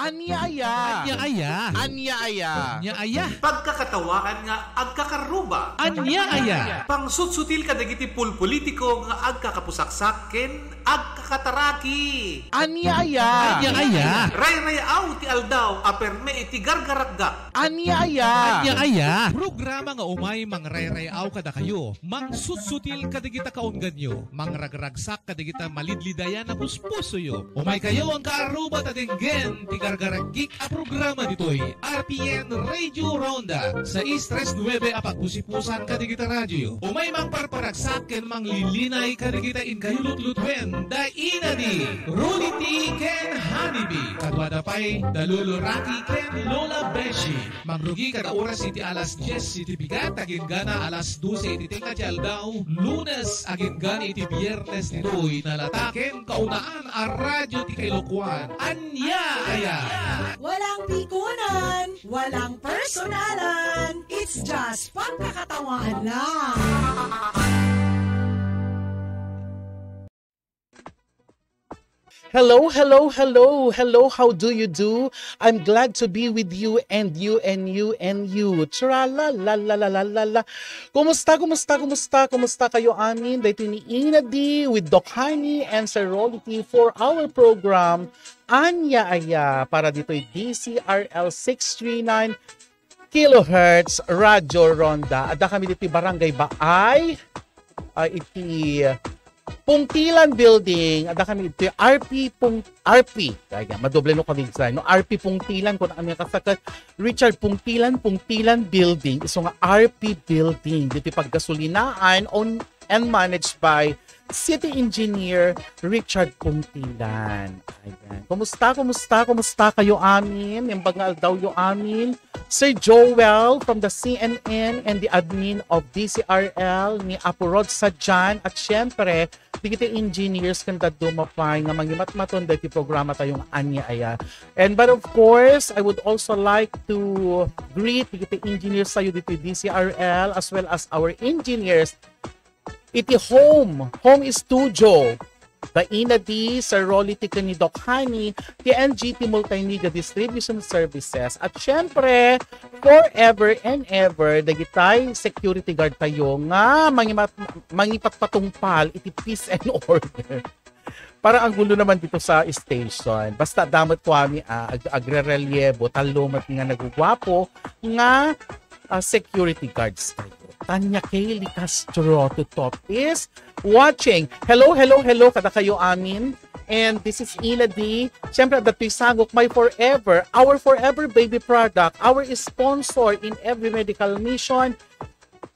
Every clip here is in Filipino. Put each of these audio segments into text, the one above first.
Anyaya. Anyaya. Anyaya. Anyaya. Pagkakatawaan nga agkakaruba. Anyaya. Pangsutsutil ka dagiti pulpolitiko nga agkakapusaksaken agkakataraki. Anyaya. Anyaya. Ray-rayaw ti aldaw aperme iti gargaragga. Anyaya. Anyaya. Programa nga umay mangrayrayaw kada kayo. Mangsusutil kadigita kaunggan nyo. Mangragragsak kadigita malidlidayan na puspuso yo. Umay kayo ang kaaruba tatenggen ti gargaragik a programa ditoy. RPN Radio Ronda sa Istres 9 apagpusipusan kadigita radyo. Umay mangparparagsak ken manglilinay kadigita in kayulutlutuin da inadi. Rudy T. Ken Honeybee. Kadwada pa'y Dalulo Rocky Ken Lola Beshi. Mangrugi kada oras iti alas 10 iti bigat agin gana alas 12 iti tingkat daw. Lunes agin gana iti biyernes nitoy nalataken kaunaan a radyo ti Kailokuan. Anyaya. Walang pikunan, walang personalan. It's just pagkakatawahan lang. Hello, hello, hello, hello. How do you do? I'm glad to be with you and you and you and you. Tra la la la la la la la. Kumusta kayo amin? Dito ni Ina D with Doc Honey and Sir Rolity for our program Anyaya para dito'y DCRL 639 kilohertz Radyo Ronda. Ada kami dito Barangay Baay. Iti Pungtilan Building, ada kami ito RP, kaya madoble no kami sa no RP Pungtilan kung ang kasakat Richard Pungtilan Building, iso nga RP Building, dito paggasolinaan owned and managed by City Engineer Richard Pungtilan. Ayan. Kumusta kayo amin? Yung bangal daw yung amin. Sir Joel from the CNN and the admin of DCRL ni Apo Rod Sadjan at syempre digiti engineers kanda dumapay nga mangimat-maton dahil programa tayong Anyaya. And but of course, I would also like to greet digiti engineers sayo dito DCRL as well as our engineers iti home studio. The Ina D, Sir Rolly Tika ni Doc Honey, the NGT Multimedia Distribution Services, at syempre, forever and ever, dagitay security guard tayo nga mangipatpatungpal iti peace and order. Para ang gulo naman dito sa station. Basta damot ko kami agre-relievo, talumat nga nagugwapo nga security guards tayo. Tanya Kaylee Castro to top is watching. Hello kada kayo amin. And this is Ina D. Siyempre, dato'y sagok our forever baby product, our sponsor in every medical mission.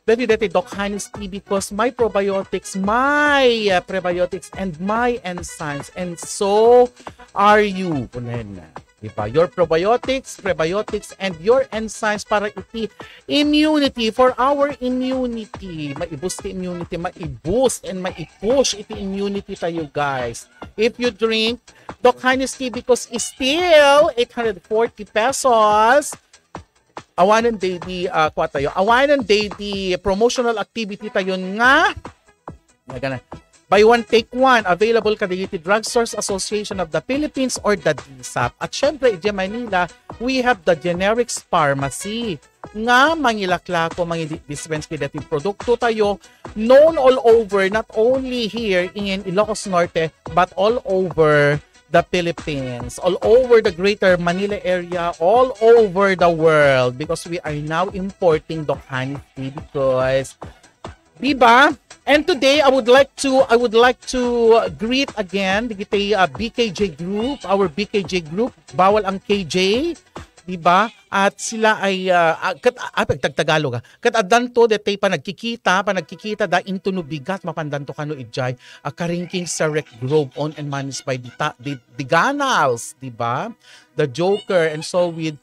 Dati Doc Honey's tea because my probiotics, my prebiotics, and my enzymes. And so are you. Diba? Your probiotics, prebiotics, and your enzymes para iti immunity, for our immunity. Maiboost the immunity, maiboost and maipush iti immunity tayo guys. If you drink Doc Honey's tea because it's still 840 pesos, awanan daily awanan daily promotional activity tayo nga buy one, take one. Available ka dito Drugstores Association of the Philippines or the DSAP. At syempre, in Manila, we have the Generics Pharmacy. Nga mangilaklako, dispense kidati produkto tayo known all over, not only here in Ilocos Norte, but all over the Philippines, all over the greater Manila area, all over the world, because we are now importing Doc Honey tea because, diba? And today I would like to greet again the BKJ Group, our BKJ Group, bawal ang KJ, di ba? At sila ay Tagalog. Kat adanto detay panagkikita da into no bigat mapandanto kano ijay karingking sa Rec Grove owned and managed by the Ganals, di ba? The Joker, and so with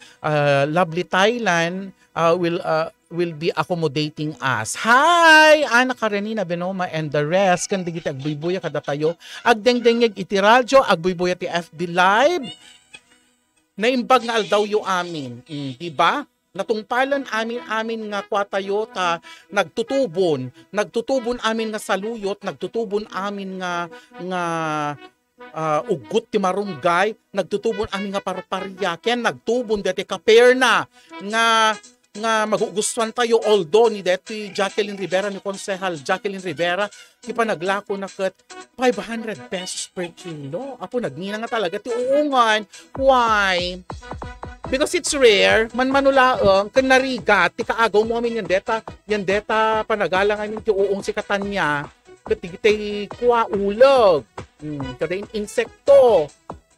lovely Thailand will be accommodating us. Hi! Ana Karenina Benoma and the rest. Kandi kita agbuybuya kada tayo. Agdengdengyag iti radyo, agbuybuya ti FB Live. Naimbag nga aldaw yung amin. Diba? Natungpalan amin nga kwa tayo ta nagtutubon amin nga saluyot, nagtutubon amin nga ugot ti marunggay, nagtutubon ami nga parparya, ken nagtubon deti kapair na nga magugustuhan tayo although ni deti Jacqueline Rivera ni Konsehal Jacqueline Rivera ti pa naglako na ket 500 pesos per kilo. Apo nagngina nga talaga ti uungan. Why? Because it's rare, manulaang ken narigat ti kaagaw mo amin yan deta panagalang amin ti uong sikatan niya ket ti kuwa ulog. Kada insekto.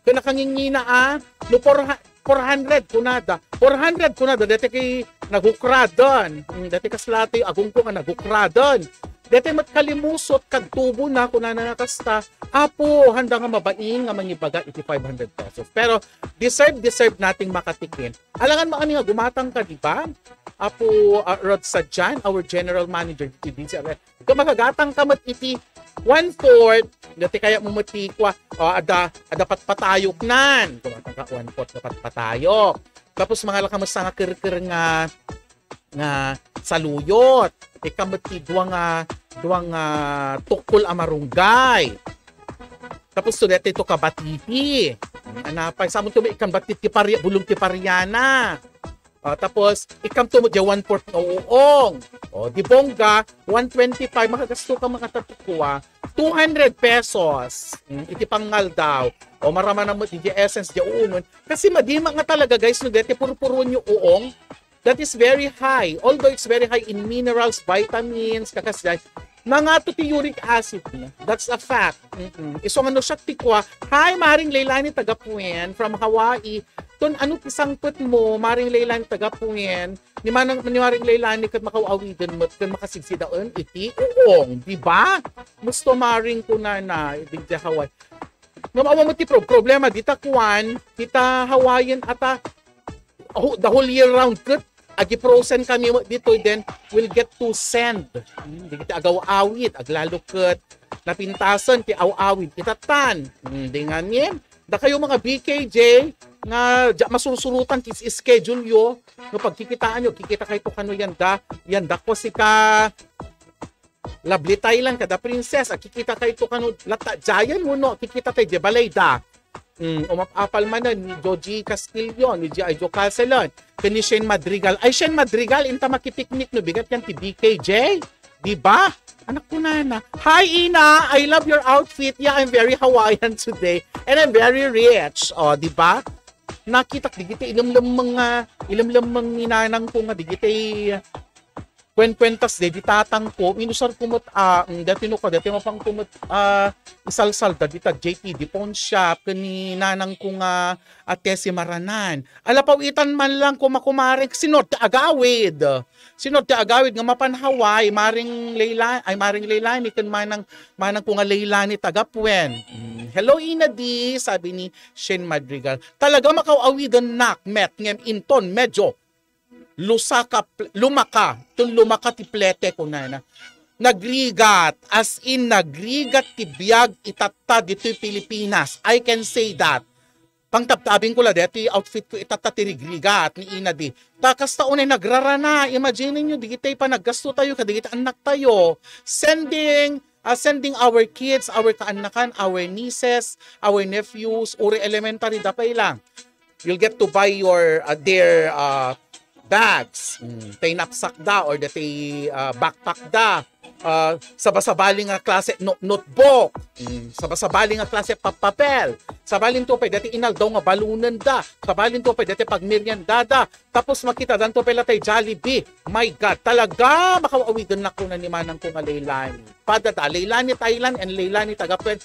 Ken nakangingina no 400 kunada dati kay nagukradon dati kaslati agong ko nga nagukradon dati matkalimusot kag tubo na kunana nakasta apo handa nga mabain nga mangibaga iti 500 pesos pero deserve nating makatikin alangan mo ani nga gumatang ka di ba apo Rod Sadjan our general manager dito DCRF kung magagatang ka mat iti 1/4 dati kaya mo matikwa ada patayok nan kumatang ka 1/4 dapat patayok tapos mga lakamas nga kirkir nga saluyot ikamati duwang tukol amarunggay tapos so dati to kabatiti anapay samon to ikam batiti parya bulong ti paryana tapos ikam to mo di 1/4 na uong di bongga 125 makagasto ka mga tatukwa 200 pesos iti pangal daw marama na mo di essence di unon kasi madima nga talaga guys no dati purpuron yung uong that is very high although it's very high in minerals vitamins kakasday mga to uric acid na. That's a fact. Iso nga no siya tikwa, hi Maring Leilani Tagapuyen from Hawaii. Ton ano pisang put mo, Maring Leilani Tagapuyen, ni Maring Leilani kat makauawidan mo, kan makasigsidaon iti uong, di ba? Gusto Maring kunana, di Hawaii. Namawa mo ti problema, dita kuwan, dita Hawaiian ata, the whole year round kat, agi-prosen kami dito, then we'll get to send. Di kita agaw-awit, aglalukot, napintasan, ti aw-awit, itatan. Di nga niyan. Da kayo mga BKJ, nga masusurutan, schedule yo, no pagkikitaan nyo, kikita kayo kano yanda ko si ka, Lovely Thailand, kada princess, kikita kayo kano, lata, jayan mo no, kikita tayo, di balay da. Umapapal man ni Joji Castillo, ni Joe Caselon, ni Shane Madrigal. Ay, Shane Madrigal, inta makipiknik no, bigat yan ti BKJ. Diba? Anak ko na. Hi, Ina! I love your outfit. Yeah, I'm very Hawaiian today. And I'm very rich. O, diba? Nakita, digiti, ilam-lamang ninanang ko nga, digiti, kwentas de ditatang ko minusar kumot dati no ko dati mapang kumot isalsal da dita JT di pawn shop kani nanang ko nga ate si Maranan alapawitan man lang ko makumaring sinod ti agawid nga mapan Hawaii Maring Leilani ken manang ko nga Leilani Tagapuyen. Hello Ina D, sabi ni Shane Madrigal, talaga makauawidan met ngem inton medyo lumaka ti plete ko na nagrigat as in nagrigat ti biyag itata dito'y Pilipinas. I can say that pangtabtabing ko la deti outfit ko itata ti rigrigat ni Ina di takas taonay nagrarana. Imagine nyo digitay pa naggasto tayo kadigit anak tayo sending our kids, our kaanakan, our nieces, our nephews, uri elementary dapay lang you'll get to buy your their bags, tay knapsack da or tay backpack da, sabasabaling nga klase notebook, sabasabaling nga klase papel, sabalin to pa dati inal daw nga balunan da, sabalin to pa dati pagmerienda da, tapos makita dan to pala tay Jollibee. My God, talaga makauawidan na ko na ni manang ko nga Leilani. Padada, Leilani Thailand and Leilani Tagapuyen,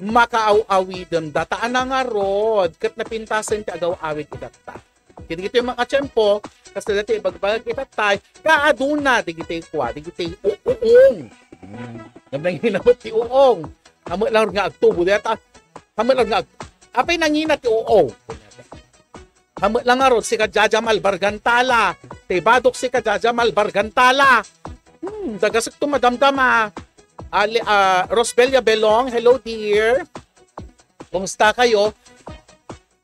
makaaw-awidan da. Taan na nga rod, kat napintasan ti agaw-awid idata. Digiti yung mga tiyempo, kasi dati bagbagag kita tayo, kaaduna, digiti kwa, digiti uong. Nablang hinamot ti uong. Hamot lang nga agtubo. Hamot lang nga apay nangina ti uong. Hamot lang nga ron, si Kajajamal Bargantala. Tibadok si Kajajamal Bargantala. Dagasag to madamdama. Rosbelia Belong, hello dear. Kumusta kayo?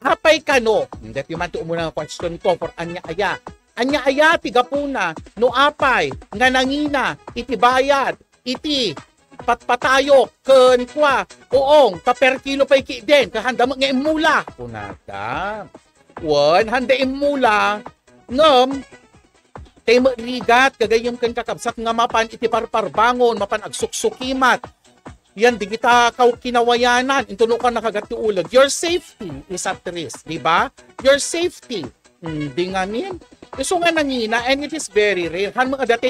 Hapay ka no. Dati man to umuna question ko for anya aya. Anya aya tiga puna no apay nga nangina iti bayad iti patpatayo ken kwa uong per kilo pa iki din kahanda mo nga imula kunada handa imula ngem tay rigat kagayom ken kakabsat nga mapan iti parparbangon mapan agsuksukimat yan di kita kinawayanan intuno ka nakagat ti ulag your safety is at risk di ba your safety di nga min iso nga nangina and it is very rare han mga dati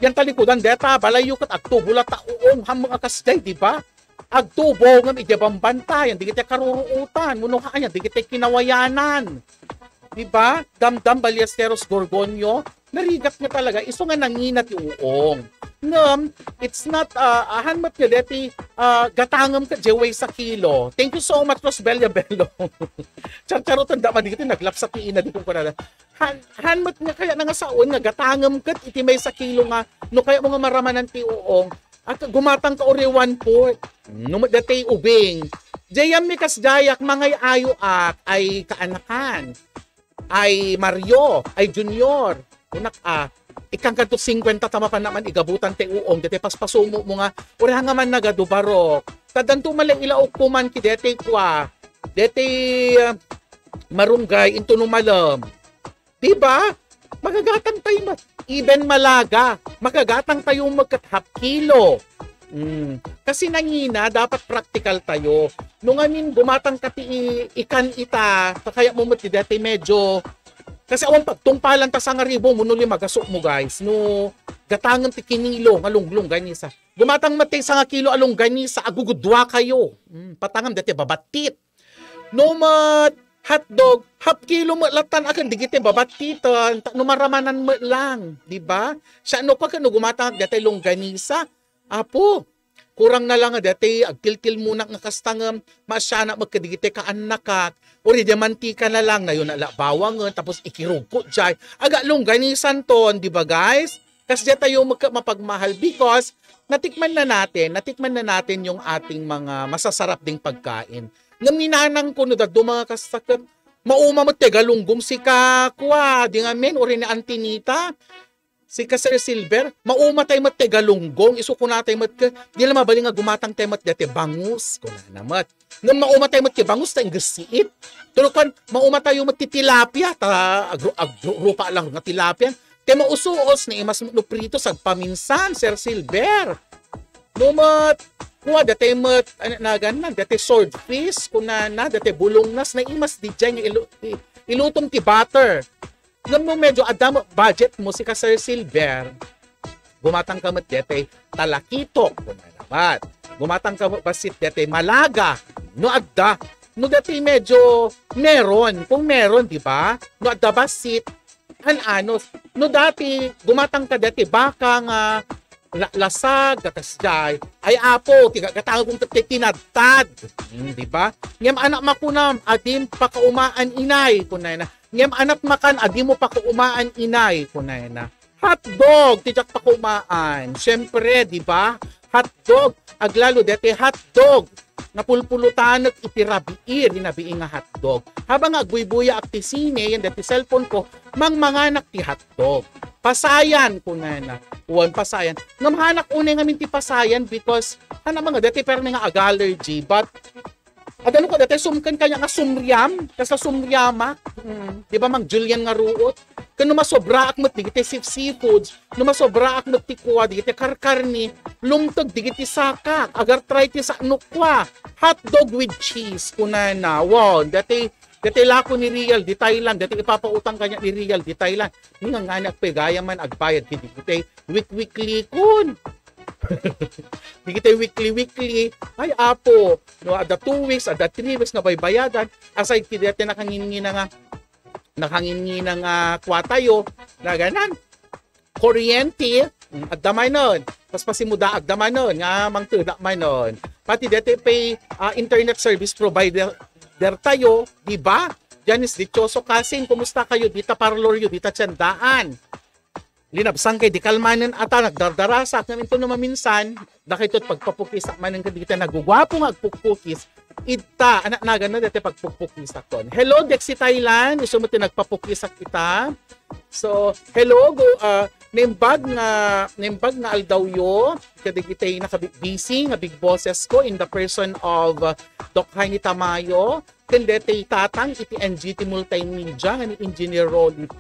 yan talikudan deta balayo kat agtubo la taong ham mga kasday di ba agtubo ngam ijabang bantayan di kita karuruutan muno ka anya di kita kinawayanan di ba damdam Ballesteros Gorgonio narigat nga talaga iso nga nangina ti uong ngam it's not ahan mat deti gatangam ka jeway sa kilo thank you so much Rosbella Bello charcharotan da man digiti naglapsa ti ina di ko kunada hanmat nga kaya nga saon nga gatangam kat iti may sa kilo nga no kaya mga maramanan ti uong at gumatang ka orewan po no datay ubing jayam mikas jayak mangay ayo ay kaanakan ay Mario ay Junior unak ikang kanto 50 tama pa naman igabutan ti uong dati paspasumo mo nga ore nga man nagadubarok tadanto malay ilaok kuman ki dati kwa dati marunggay into numalam diba? Magagatang tayo even malaga. Magagatang tayo magkat-half kilo. Kasi nangina, dapat practical tayo. Nung amin, gumatang kati ikan ita, kaya mo mati dati medyo, kasi awan pagtungpalan ta sa nga ribo, munuli magasok mo guys. No, gatangan ti kinilo, alunglong ganisa. Gumatang mati sa nga kilo along ganisa, agugudwa kayo. Patangam dati babatit. No mat, hotdog, half kilo mo latan akan digite babatitan numaramanan mo lang, di ba? Siya no pag gumatang dati longganisa, apo, kurang na lang dati agtiltil muna nga kastangam, masyana magkadigite ka anakak, ori diamantika na lang na yun ala bawangan tapos ikirugko jay. Aga longganisan ton, di ba guys? Kasi dito tayo mapagmahal because natikman na natin yung ating mga masasarap ding pagkain. Ngaminanang ko no dadto mga kasakat mauma mo tegalunggong si kakwa di nga men ori ni Antinita si ka Sir Silver mauma tay mat tegalunggong isu ko natay mat di la mabali nga gumatang tay mat dati bangus ko na namat ngam mauma tay mat bangus tay gasiit tulokon mauma tayo mat tilapia ta agrupa lang nga tilapia te mausuos ni imas no prito sa paminsan Sir Silver numat kuha dati mat naganan dati swordfish kuna na dati bulongnas na imas di dyan ilutom ti butter ngam mo medyo adam budget mo si ka Sir Silver gumatang ka mat dati talakitok kuna naman gumatang ka basit dati malaga no adda no dati medyo meron kung meron di ba no adda basit anos no dati gumatang ka dati baka nga lasag katasjay ay apo katawag kong tinadtad di ba ngem anak makunam adim pakaumaan inay kunay na ngem anak makan adim mo pakaumaan inay kunay na hotdog tijak pakaumaan syempre di ba hotdog aglalo dete hotdog napulpulutan at itirabiir dinabiing nga hotdog habang agbuy-buya at tisine yan dati cellphone ko manganak ti hotdog pasayan kunay na uwan pasayan. Namahanak unay nga minti pasayan because hana mga dati pero nga ag-allergy but adano ko dati sumkan kanya nga sumriam kasi sumriama di ba mang Julian nga ruot kano masobra ak mat digiti seafoods no masobra ak mat tikwa digiti karkarni lumtog digiti saka agar try ti sa nukwa hotdog with cheese kunana wow dati lako ni Real di Thailand dati ipapautang kanya ni Real di Thailand nga nganak pegaya man agbayad kiti weekly kun di weekly ay apo no ada 2 weeks ada 3 weeks na baybayadan aside ti dati nakangingina nga kwatayo na ganan kuryente agdamay nun paspasimuda agdamay nun nga mangtuda may nun pati dati pay internet service provider tayo, di ba? Janice Dichoso Kasing, kumusta kayo? Dita parlor yu, dita tiyandaan. Linabsang kay di kalmanan ata, nagdardarasak namin ito naman minsan, dakitot pagpapukis, manan ka dita nagugwapo nga agpukpukis, ita, anak nagan na dati pagpukpukis akon. Hello, Dexy Thailand, iso mo nagpapukisak kita. So, hello, Naimbag nga aldaw yo, kadigitay nakabisi nga big bosses ko in the person of Doc Jaime Tamayo, kandetay tatang iti NGT Multimedia nga ni Engineer Rolly P.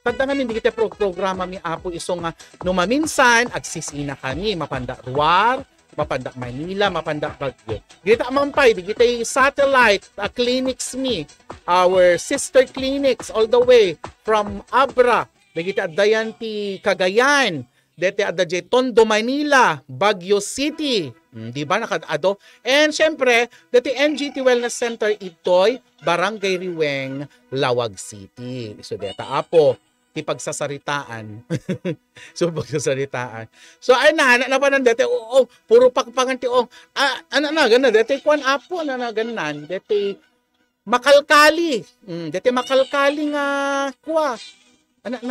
Tanda namin, di kita programa mi apo iso nga numaminsan, agsisina kami, mapanda Ruar, mapanda Manila, mapanda Baguio. Gita mampay, di kita satellite clinics mi, our sister clinics all the way from Abra, di kita dayan ti Cagayan, dete adda jay Tondo, Manila, Baguio City, di ba nakadado? And syempre, dete NGT Wellness Center itoy, Barangay Riweng, Lawag City. So deta apo, ti pagsasaritaan. So pagsasaritaan. So ay na pa nan dete puro pakpangan ti gana dete kwan apo na ganan dete makalkali. Dete makalkali nga kwa.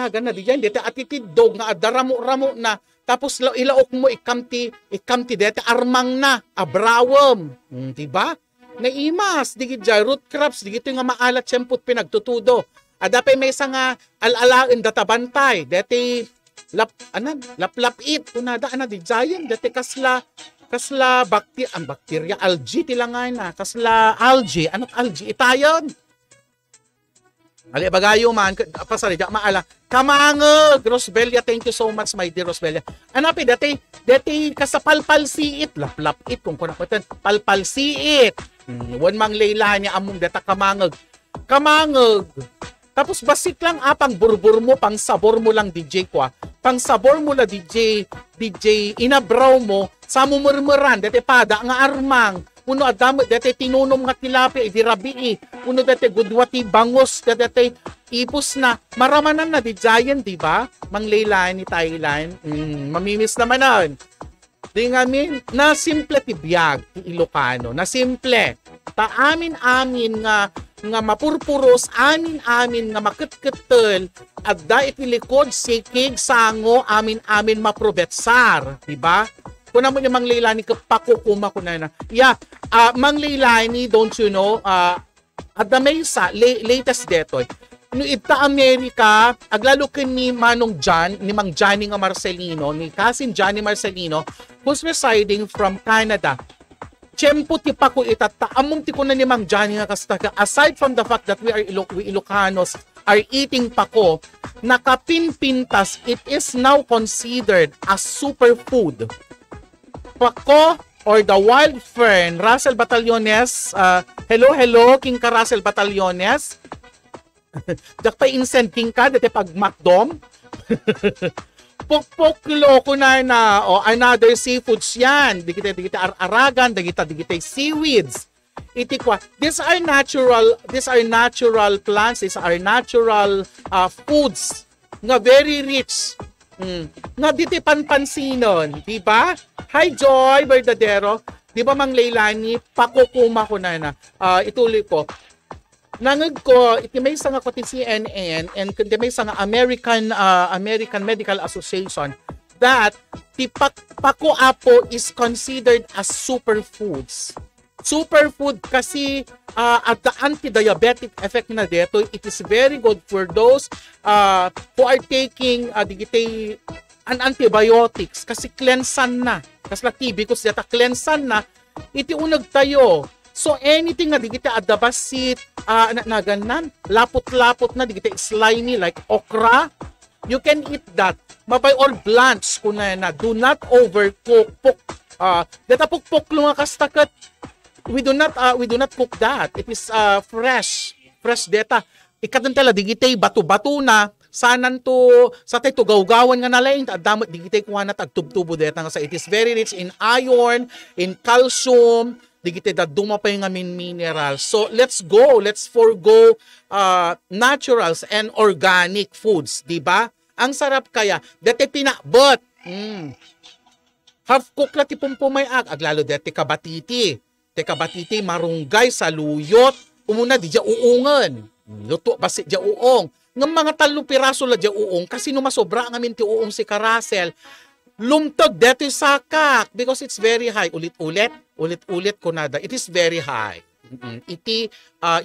Gana di yan dete atitid dog nga adaramo-ramo na tapos ilaok mo ikamti dete armang na abrawom. Di ba? Naimas digid jay root crops digito nga maalat siyemput pinagtutudo. Adapay may isang alalain databantay. Dati laplapit. Kunada di giant. Dati kasla bakterya. Algae tilangay na. Kasla algae. Anong algae? Itayon. Ali bagayo man. Pasari, maala. Kamangag. Rosbelia, thank you so much, my dear Rosbelia. Anapi, dati kasapalpalsiit. Laplapit. Kung kunakutan. Palpalsiit. Wan mang layla niya among data kamangag. Kamangag. Tapos basit lang pang burbur mo, pang sabor mo lang DJ kwa. Pang sabor mo la DJ inabraw mo, sa mumurmuran, dati pada nga armang. Uno adamo, dati tinunom nga tilapi, idirabi Uno dati gudwati bangos, dati ipos na. Maramanan na di giant, di ba? Manglailan ni Thailand. Mamimiss naman nun. Di nga na simple ti biyag, ti Ilocano. Na simple. Ta amin nga mapurpuros, amin nga makitkitel, at da itilikod sikig sango amin maprobetsar, diba? Kuna mo niya manglaylani kapakukuma ko na. Yeah, manglaylani, don't you know, at the mesa, latest detoy. No ita Amerika, aglalo ni Manong John, ni Mang Johnny nga Marcelino, ni cousin Johnny Marcelino, who's residing from Canada. Tiyempo ti pa ko itata, among ti ko na ni Mang Johnny nga kastaga, aside from the fact that we Ilocanos are eating pako, nakapinpintas, it is now considered as superfood. Pako or the wild fern, Russell Batallones, hello, King ka Russell Batallones. Jak pa insent king ka, dati pag makdom. Pukpuklo ko na another seafoods yan. Di kita aragan, di kita seaweeds. Itikwa. These are natural plants, these are natural foods nga very rich. Nga diti panpansinon, di ba? Hi Joy Verdadero. Di ba Mang Leilani, pakukuma ko na ituloy ko. Nangag ko, iti may nga ko ti CNN and kundi may nga American Medical Association that ti pako apo is considered as superfoods. Superfood kasi at the anti-diabetic effect na dito, it is very good for those who are taking an antibiotics kasi cleansan na. Kasi la TB ko siya cleansan na, iti unag tayo. So anything na di kita adabasit, naganan, lapot-lapot na, di kita slimy like okra, you can eat that. Mabay or blanch kuna na, do not overcook. Data pukpok lang kastakat. We do not cook that. It is fresh data. Ikatan tala di kita bato-bato na. Sanan to sa tay to gawgawan nga nalaing damot di kita kuha na tagtubtubo deta nga sa it is very rich in iron, in calcium. Di kita dumapay nga mineral. So let's forgo naturals and organic foods, di ba? Ang sarap kaya dete pinabot. Half cook la ti pumpumayak aglalo dete kabatiti. Te kabatiti marunggay sa luyot. Umuna di ja uungan. Luto basit ja uong. Ng mga 3 piraso la ja uong kasi no masobra nga min ti uong si Karasel. Lumtog dito sakak because it's very high. Ulit-ulit ko nada. It is very high. Iti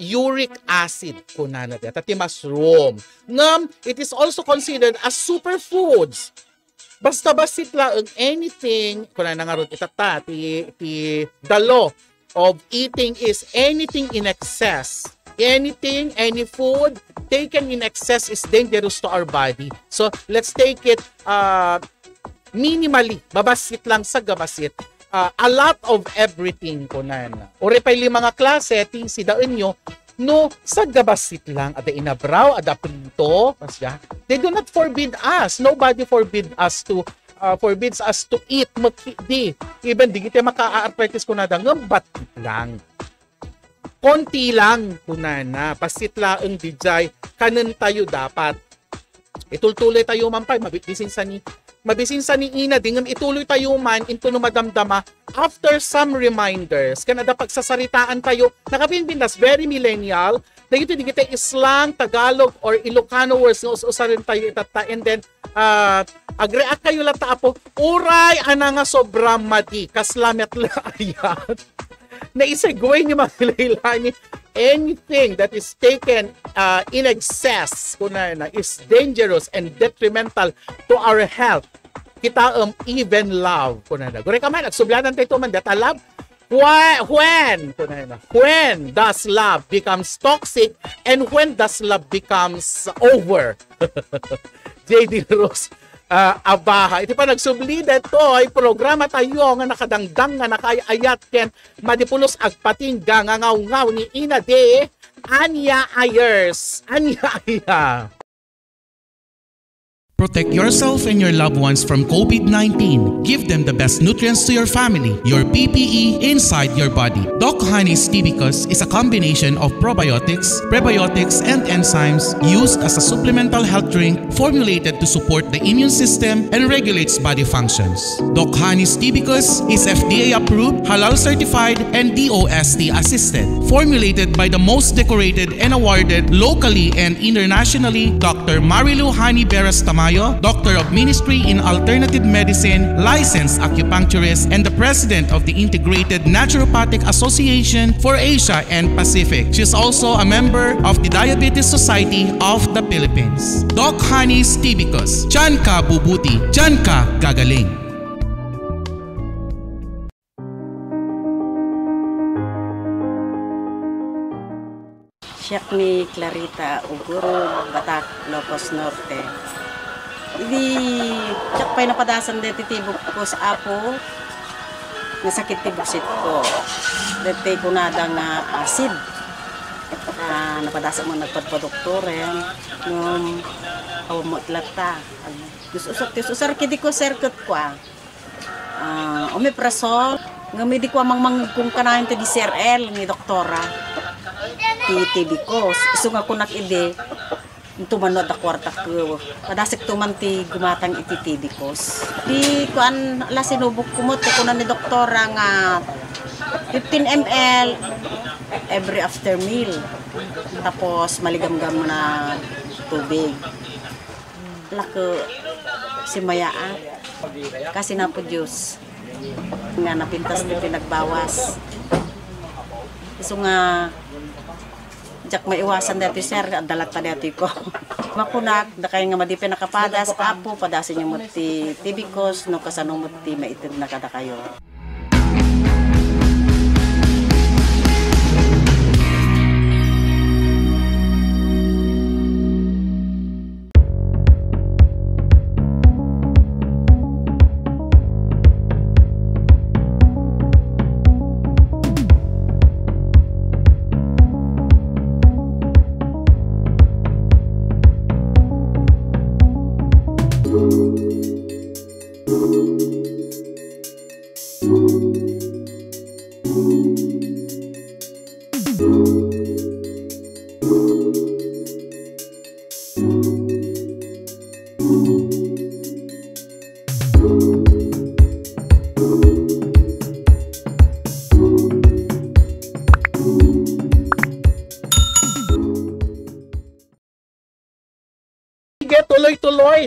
uric acid kunana deta ti mushroom. Ngam it is also considered as superfoods. Basta basit lang anything kunana nga ron itata ti the law of eating is anything in excess. Anything, any food taken in excess is dangerous to our body. So let's take it minimally. Babasit lang sa gabasit. A lot of everything kunana. Ore pa yung mga klase ti sidaan nyo no sa gabasit lang ada inabraw ada prito pasya. They do not forbid us. Nobody forbids us to eat makidi. Even di kita maka-arthritis kunada ngambat lang. Konti lang kunana. Pasit laeng dijay kanen tayo dapat. Itultuloy tayo mampay mabisin sa ni ina dingam ituloy tayo man into no madamdama after some reminders kanada pagsasaritaan tayo nakapinbindas very millennial dagito di kita Islang, Tagalog or Ilocano words nga usarin tayo itata and then agreak kayo lata po uray ana nga sobrang madi kaslamet la ayat na isagway ni mga anything that is taken in excess kunana is dangerous and detrimental to our health. Kita even love kunana. Gore ka man nagsublanan tayo man that love when does love becomes toxic and when does love becomes over. J.D. Rose abaha. Iti pa nagsublida ito ay programa tayo nga nakadangdang nga nakayayat ken madipulos agpating gangangaw-ngaw ni Ina de Anya Ayers. Anya Aya. Protect yourself and your loved ones from COVID-19. Give them the best nutrients to your family, your PPE inside your body. Doc Honey's Tibicus is a combination of probiotics, prebiotics, and enzymes used as a supplemental health drink formulated to support the immune system and regulates body functions. Doc Honey's Tibicus is FDA approved, halal certified, and DOST assisted. Formulated by the most decorated and awarded locally and internationally, Dr. Marilu Hani Beras Tamayo, Doctor of Ministry in Alternative Medicine, licensed acupuncturist, and the President of the Integrated Naturopathic Association for Asia and Pacific. She is also a member of the Diabetes Society of the Philippines. Doc Honey's Tibicus. Diyan ka bubuti, diyan ka gagaling. Siyak ni Clarita Uguro, Batak, Ilocos Norte. Hindi, siyak pa'y napadasan dito tibok ko sa apo, nasakit tiboksit ko. Dito ko na nga acid. Napadasan mo nagpadpadoktore, nung awamot lata. Usar kiti ko serkot ko. Omeprazole, ngamidi ko amang kung kanahin to di CRL ni doktora. TB ko, iso nga ko nakide. Tumano da kwarta ko. Padasik tuman ti gumatang iti TB ko. Di kuan ala sinubok kumot ko na ni doktora nga 15 ml every after meal. Tapos maligam-gam na tubig. Lako si Mayaat. Kasi na po Diyos. Nga napintas ni pinagbawas. Iso nga jak maiwasan dati sir, dalat pa dati ko. Makunak, da kayo nga madipin nakapadas, apo, padasin yung muti tibikos, no kasanong muti maitid na kada kayo. Sige,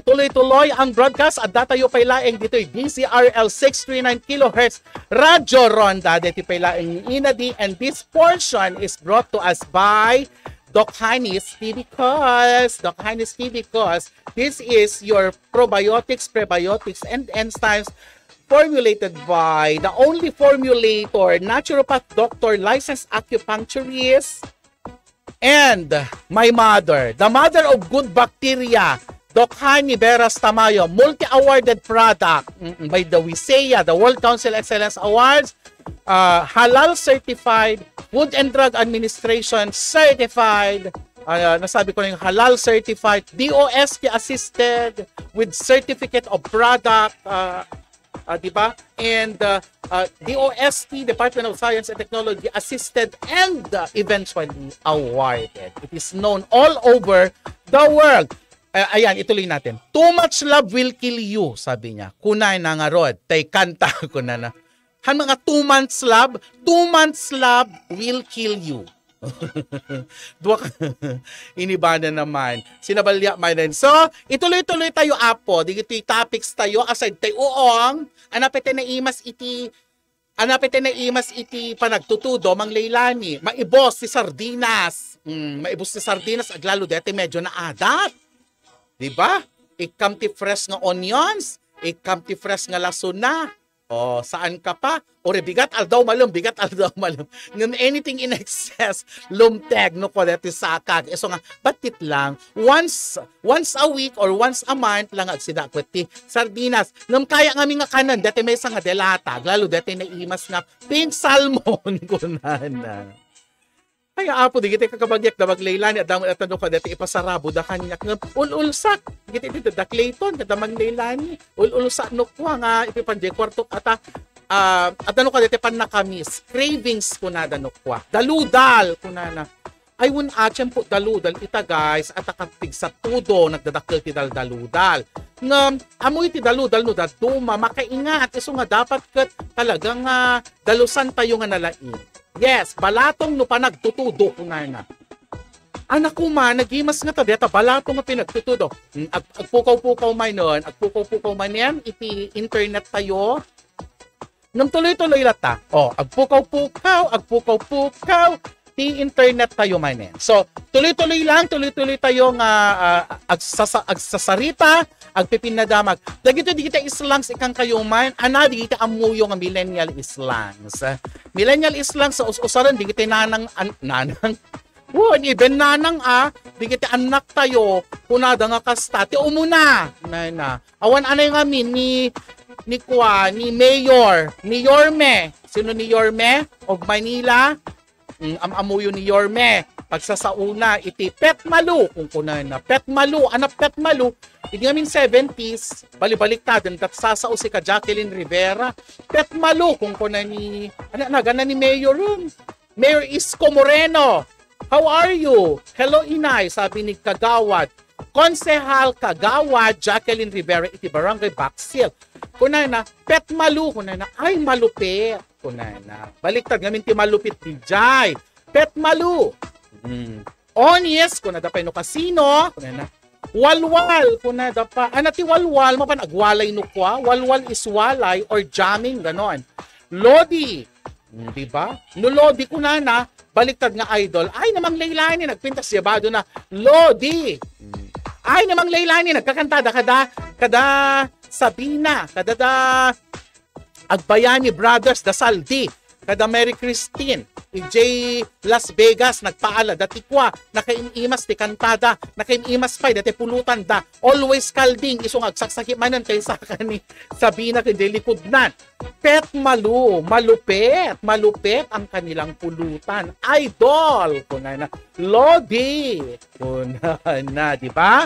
tuloy-tuloy ang broadcast at datayo pay laeng dito'y DCRL 639 kHz Radyo Ronda dito pay laeng Inadi, and this portion is brought to us by Doc Hanis Tibicos. Doc Hanis Tibicos, this is your probiotics, prebiotics, and enzymes formulated by the only formulator, naturopath doctor, licensed acupuncturist, and my mother, the mother of good bacteria, Doc Hani Veras Tamayo, multi-awarded product by the WISEA, the World Council Excellence Awards, halal certified, Food and Drug Administration certified, nasabi ko na yung halal certified, DOST assisted with certificate of product, diba? And DOST, Department of Science and Technology, assisted and eventually awarded. It is known all over the world. Ayan, ituloy natin. Too much love will kill you, sabi niya. Kunay na nga rod, tay kanta ko na. Han mga 2 months love will kill you. Iniba na naman. Sinabalya man din. So, ituloy-tuloy tayo apo. Digito'y topics tayo. Aside tayo uong. Anapete na imas iti panagtutudo. Manglaylani. Maibos si sardinas. Maibos si sardinas. Aglalo dete medyo na adat. Diba? Ikam ti fresh nga onions. Ikam ti fresh nga lasuna. O, saan ka pa? O, bigat aldaw malum. Ngam anything in excess, lumteg, no ko dati sakag. So nga, batit lang, once a week or once a month lang agsidakwet ti sardinas. Ngam kaya nga nga kanan, dati may nga delata, lalo dati naimas nga pink salmon ko na. Kaya apo, di kita kakabagyak na maglaylani at damang atano ka dati ipasarabo da kanyak nga ululsak. Giti dito da Clayton, kada maglaylani. Ululsak no ko nga ipipanje kwartok at ano ka dati pan nakamis. Cravings ko na da no ko. Daludal ko na. Ay wun atyan po daludal ita guys at akatig sa tudo nagdadakil ti daludal. Nga amoy ti daludal no daduma makaingat iso nga dapat ket talagang dalusan tayo nga nalain. Yes, balatong no pa nagtutudo ko na. Anak ko man, nagimas nga ta balatong nga pinagtutudo. Agpukaw-pukaw man nun, agpukaw-pukaw man yan, iti internet tayo. Nang tuloy-tuloy lata. Agpukaw-pukaw, ti internet tayo man yan. So, tuloy-tuloy tayo nga agsasarita, agpipinadamag. Dagito di kita islangs ikang kayo man, di kita amuyo nga millennial islangs. Millennial islangs sa usaran, di kita nanang, even nanang di kita anak tayo, kunada nga kasta, ti umuna. Awan anay nga ni Mayor, ni Yorme. Sino ni Yorme? Og Manila? Amuyo ni Yorme. Pagsasauna, iti Petmalu. Kung kuna na, Petmalu. Anak Petmalu. Hindi namin 70s. Balibalik na. Sasao si ka Jacqueline Rivera. Petmalu. Kung kuna ni, gana ni Mayor rin. Mayor Isko Moreno. How are you? Hello, Inay. Sabi ni Kagawad. Konsehal Kagawad, Jacqueline Rivera, iti Barangay Baksil. Kuna na, Petmalu. Kuna na, ay malupit. Kuna na. Baliktad ngamin ti malupit ti Jai. Petmalu. Onyes, kuna da pa no casino. Kuna na. Walwal, kuna da pa. Ti walwal, mapan agwalay no kwa. Walwal is walay or jamming, ganon. Lodi. Diba? No Lodi kuna na, baliktad nga idol. Ay namang laylani, nagpintas yabado na. Lodi. Ay namang laylani, nagkakantada kada Sabina, kada Agbayani Brothers, da Saldi, kada Mary Christine, J. Las Vegas, nagpaala, dati kwa, nakaimimas ti kantada, nakaimimas pa, dati pulutan da, always kalding, isong agsaksakimanan kay sa kani Sabina, kundi likudnan. Petmalu, malupit ang kanilang pulutan. Idol, kuna na, Lodi, kuna na, di ba?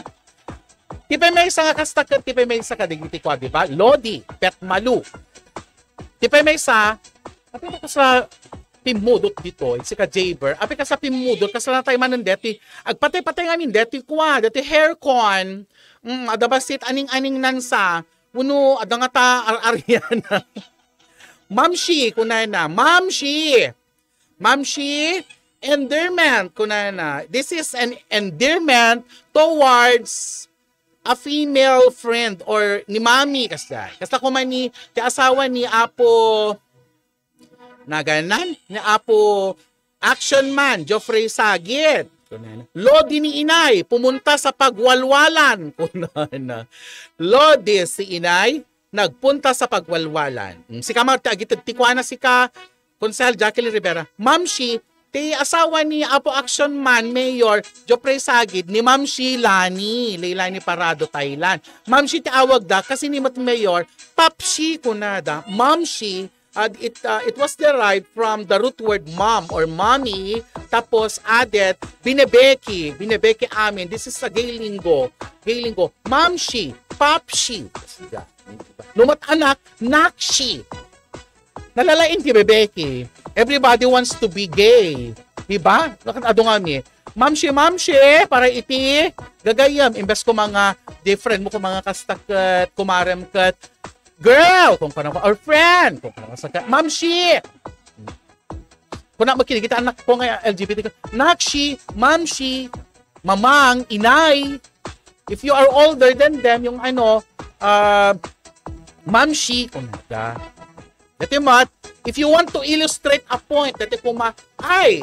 Tipay may isa nga kastakot, tipay may isa kadigiti kwa, di ba? Lodi, Petmalu. Tipay may isa, api ka sa pimudot dito, si ka Jaber, api ka sa pimudot, kasala tayo manan deti, agpatay-patay ngamin deti kwa, deti haircon, adabasit aning-aning nansa, uno, adang ata Ariana. Mamshi, kunana, Mamshi, endearment, kunana. This is an endearment towards a female friend or ni mami kasay. Kasta ko man ni asawa ni Apo naganan ni Apo action man Geoffrey Sagit. Lodi ni inay pumunta sa pagwalwalan. Lodi si inay nagpunta sa pagwalwalan. Si Kamarta agitid tikwana si ka Konsehal Jacqueline Rivera. Ma'am Shi, ti asawa ni Apo Action Man Mayor Geoffrey Sagid ni Ma'am Shi Leilani Parado Thailand. Ma'am Shi ti awag da kasi ni Mayor Papshi kunada. Ma'am Shi it was derived from the root word mom or mommy, tapos added binebeki amin. This is a gay lingo. Mamshi, papshi. Lumat anak, nakshi. Nalalain ti bebeki. Everybody wants to be gay. Diba? Bakit adong kami? Mamshi, para iti gagayam. Imbes ko mga different mo ko mga kastakat, kumaremkat, girl, kung parang or friend, kung parang sa mamshi. Kung na makinig, kita anak ko nga LGBT, nakshi, mamshi, mamang, inay. If you are older than them, yung mamshi, kung nada. Dati mat, if you want to illustrate a point, dati kuma, ay,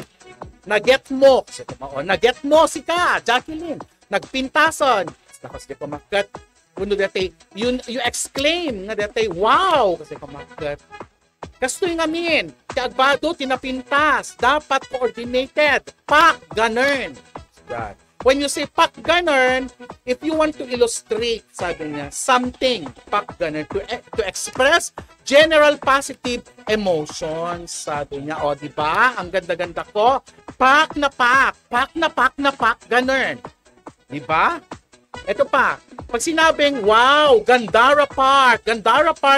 na-get mo si ka, Jacqueline, nagpintason, tapos di kumakat, kuno dati you exclaim nga dati wow kasi kamakat kastoy ngamin ti agbado tinapintas dapat coordinated pak ganern. When you say pak ganern, if you want to illustrate sabi niya something pak ganern to express general positive emotions sabi niya o di ba ang ganda-ganda ko pak na pak ganern di ba? Ito pa, pag sinabing, wow, Gandara Park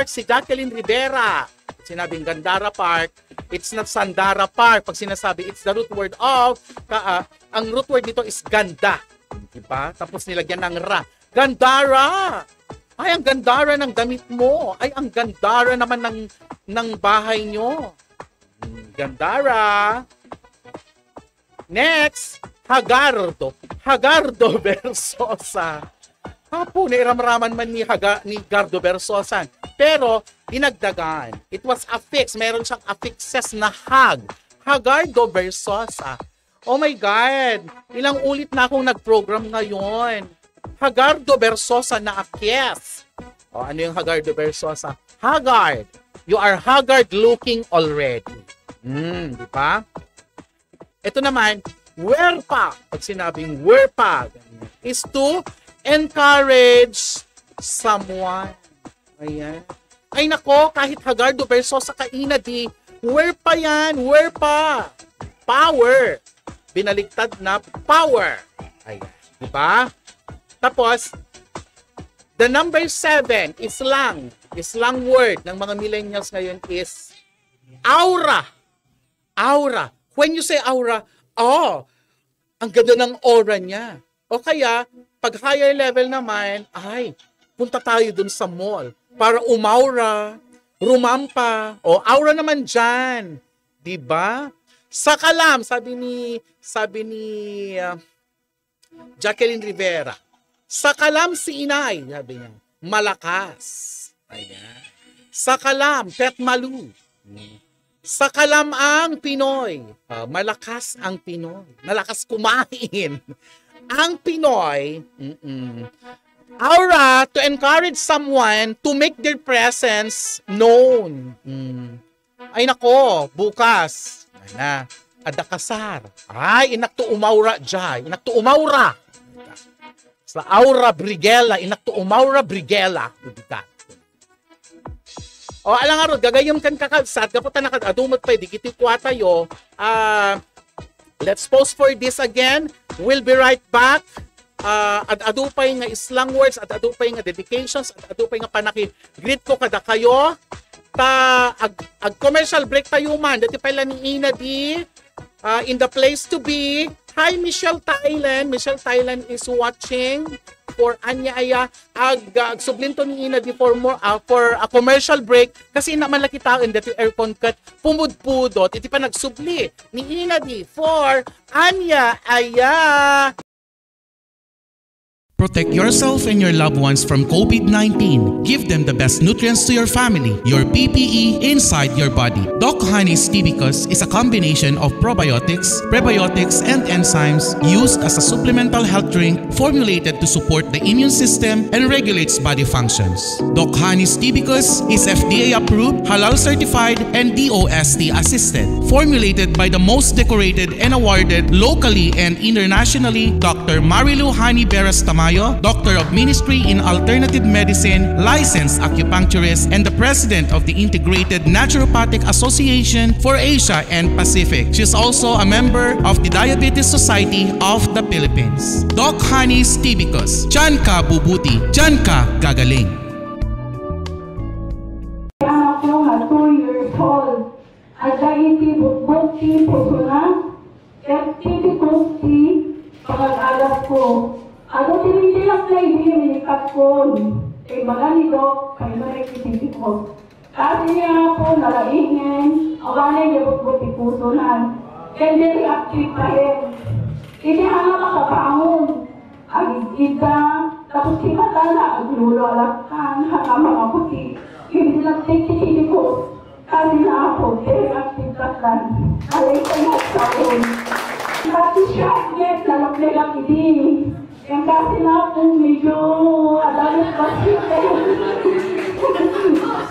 si Jacqueline Rivera. Sinabing Gandara Park, it's not Sandara Park. Pag sinasabi, it's the root word of, ang root word nito is ganda. Diba? Tapos nilagyan ng ra. Gandara! Ay, ang gandara ng damit mo. Ay, ang gandara naman ng bahay nyo. Gandara. Next, Hagardo Versosa. Hapo, nairamraman man ni Gardo Versosa. Pero, dinagdagan. It was affix. Meron siyang affixes na Hagardo Versosa. Oh my God! Ilang ulit na akong nag-program ngayon. Hagardo Versosa na akes. O, ano yung Hagardo Versosa? Haggard. You are haggard looking already. Di ba? Ito naman, werpa. Pag sinabing werpa, is to encourage someone. Ayan. Ay nako, kahit Hagardo Versosa kaina di, werpa yan, werpa. Power. Binaligtad na power. Ayan. Diba? Tapos, the number 7, Islang word ng mga millennials ngayon is aura. Aura. When you say aura, ang ganda ng aura niya. O kaya, pag higher level naman, ay, punta tayo dun sa mall para umaura, rumampa. O, aura naman dyan. Diba? Sakalam, sabi ni Jacqueline Rivera. Sakalam si inay, sabi niya. Malakas. Ayan. Sakalam, Petmalu. Sakalam ang Pinoy. Malakas ang Pinoy. Malakas kumain. Ang Pinoy, aura, to encourage someone to make their presence known. Ay nako, bukas. Ay na, adakasar. Ay, inakto umaura dyan. Inakto umaura. Sa aura brigela, inakto umaura brigela. O, alang arod, gagayom kan kakalsat, kaputan na kadumot pa, digiti kwa tayo. Let's pause for this again. We'll be right back. At adupay nga islang words, at adupay nga dedications, at adupay nga panaki-greet ko kada kayo. Ag-commercial break tayo man. Dati pala ni Ina di, in the place to be. Hi, Michelle Thailand. Michelle Thailand is watching. For Anya Aya, sublinto ni Ina di for a commercial break kasi na malaki tao in that aircon cut pumudpudot iti pa nagsubli ni Ina di for Anya Aya. Protect yourself and your loved ones from COVID-19. Give them the best nutrients to your family, your PPE inside your body. Doc Honey's Tibicus is a combination of probiotics, prebiotics, and enzymes used as a supplemental health drink formulated to support the immune system and regulates body functions. Doc Honey's Tibicus is FDA approved, halal certified, and DOST assisted. Formulated by the most decorated and awarded locally and internationally, Dr. Marilu Hani Beras Tamayo, Doctor of Ministry in Alternative Medicine, licensed acupuncturist, and the President of the Integrated Naturopathic Association for Asia and Pacific. She is also a member of the Diabetes Society of the Philippines. Doc Honey's Tibicus. Diyan ka bubuti, diyan ka gagaling. Anak ko nga 2 years old. At dahil bukti po na, tibikos pag-alas ko. Ako tinitilak na hinikat ko. Kay mga ni Doc, kay marikitibikos. Kasi niya po nalaingin, awanay niya bukti pusunan. Kaya very active pa rin. Hindi nga makapangon. Ang ida, tapos himata na, ang lulalakan, hanga mga puti. Hindi lang tibikos. Kasi na ako, very active ka lang. Alay ko na sa akin. Kasi siya, yes, lalak-lalak hindi. Yang kasi na po medyo adalit pasit eh.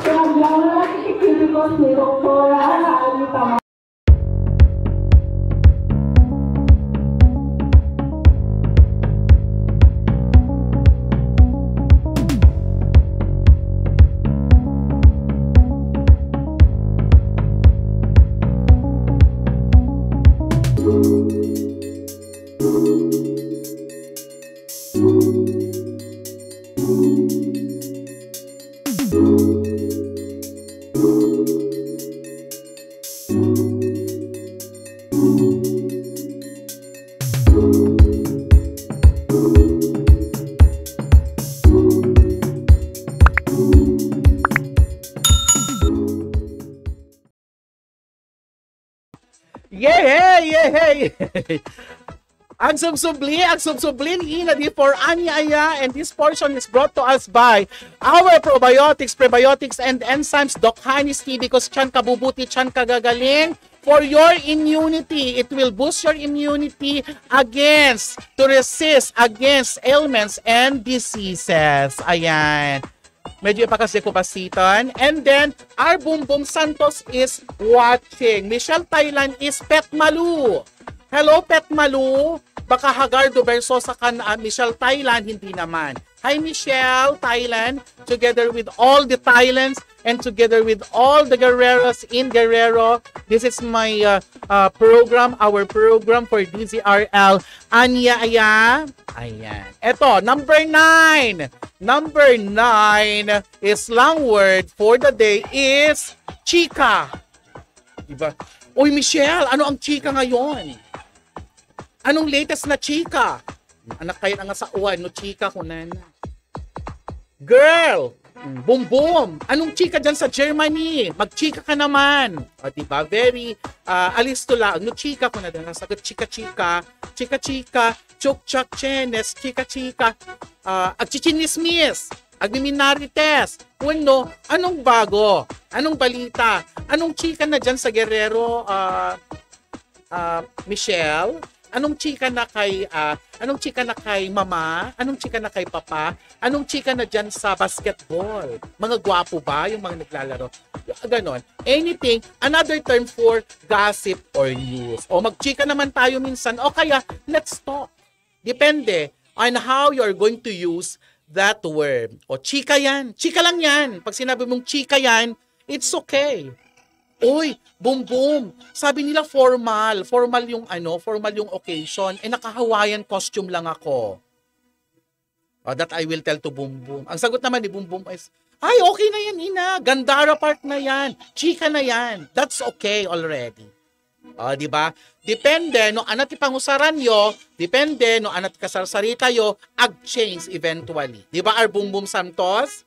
Kaya lang na ikikibigos ni Doktora na alitama. Yay! Ang sumsublin ina di for Anya Aya, and this portion is brought to us by our probiotics, prebiotics, and enzymes, Doc Honey's Tibicus. Tiyan ka bubuti, tiyan ka gagaling. For your immunity, it will boost your immunity to resist against ailments and diseases. Ayan. Medyo ipakasya ko pasiton. And then, our Boom Boom Santos is watching. Michelle Thailand is Pet Malu. Hello, Pet Malu. Baka Hagardo Versosa ka na, Michelle Thailand, hindi naman. Hi, Michelle Thailand. Together with all the Thailands and together with all the Guerreros in Guerrero, this is my program, our program for DZRL. Anya Aya. Ayan. Eto, number 9. Number 9 is slang word for the day is chika. Diba? Uy, Michelle, ano ang chika ngayon? Anong latest na chika? Anak kayo nga sa uwan, no chika ko na. Girl, boom boom. Anong chika dyan sa Germany? Magchika ka naman. O, diba? Very alisto lang. No chika ko na din. Nasagot chika-chika, chika-chika, chok-chak chenes, chika-chika, agchichinismis, agmiminarites. Bueno, anong bago? Anong balita? Anong chika na dyan sa Guerrero, Michelle? Anong chika na kay mama? Anong chika na kay papa? Anong chika na dyan sa basketball? Mga gwapo ba yung mga naglalaro? Ganon. Anything, another term for gossip or news. O magchika naman tayo minsan. O kaya, let's talk. Depende on how you are going to use that word. O chika yan. Chika lang yan. Pag sinabi mong chika yan, it's okay. Uy, boom boom. Sabi nila formal yung occasion. Naka-Hawaiian costume lang ako. That I will tell to boom boom. Ang sagot naman ni boom boom is, ay, okay na yan, ina. Gandara Park na yan. Chika na yan. That's okay already. Di ba? Depende no anat ipangusaran yo, depende no anat kasarsarita yo, ag-change eventually. Di ba, our boom boom Santos?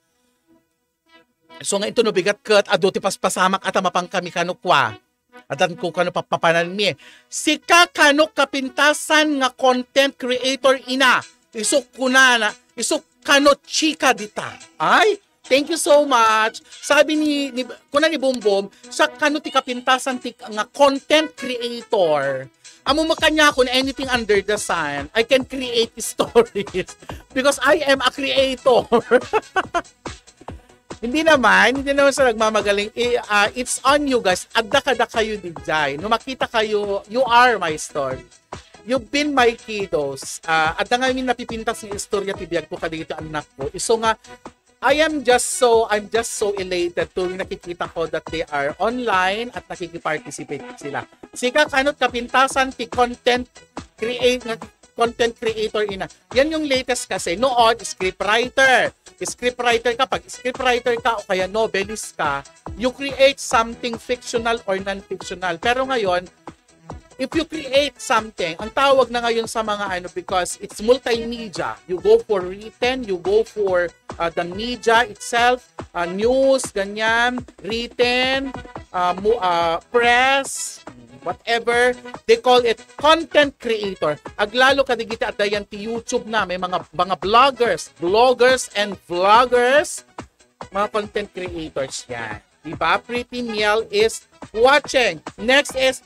So nga ito no bigat kat ado ti paspasamak at mapang kami kanukwa. Atan ko kano papapanan mi. Sika kanok kapintasan nga content creator ina. Isuk kunana, isuk kano chika dita. Ay, thank you so much. Sabi ni kuna ni Bumbum, sa kano ti kapintasan ti nga content creator. Amo makanya kun anything under the sun, I can create stories because I am a creator. Hindi naman sa nagmamagaling. It's on you guys. Adda kayo dijay. No makita kayo, you are my story. You've been my kiddos. Adda nga min napipintas ng istorya ti biyag ko kadito anak ko. So nga I'm just so elated to nakikita ko that they are online at nakikiparticipate sila. Sika kanot kapintasan ti content creator ina. Yan yung latest kasi. Noon, scriptwriter. Scriptwriter ka. Pag scriptwriter ka o kaya novelist ka, you create something fictional or non-fictional. Pero ngayon, if you create something, ang tawag na ngayon sa mga because it's multimedia. You go for written, you go for the media itself, news, ganyan, written, press, whatever, they call it content creator. Aglalo kadigita at dayan ti YouTube na may mga bloggers and vloggers, mga content creators yan. Diba? Pretty Miel is watching. Next is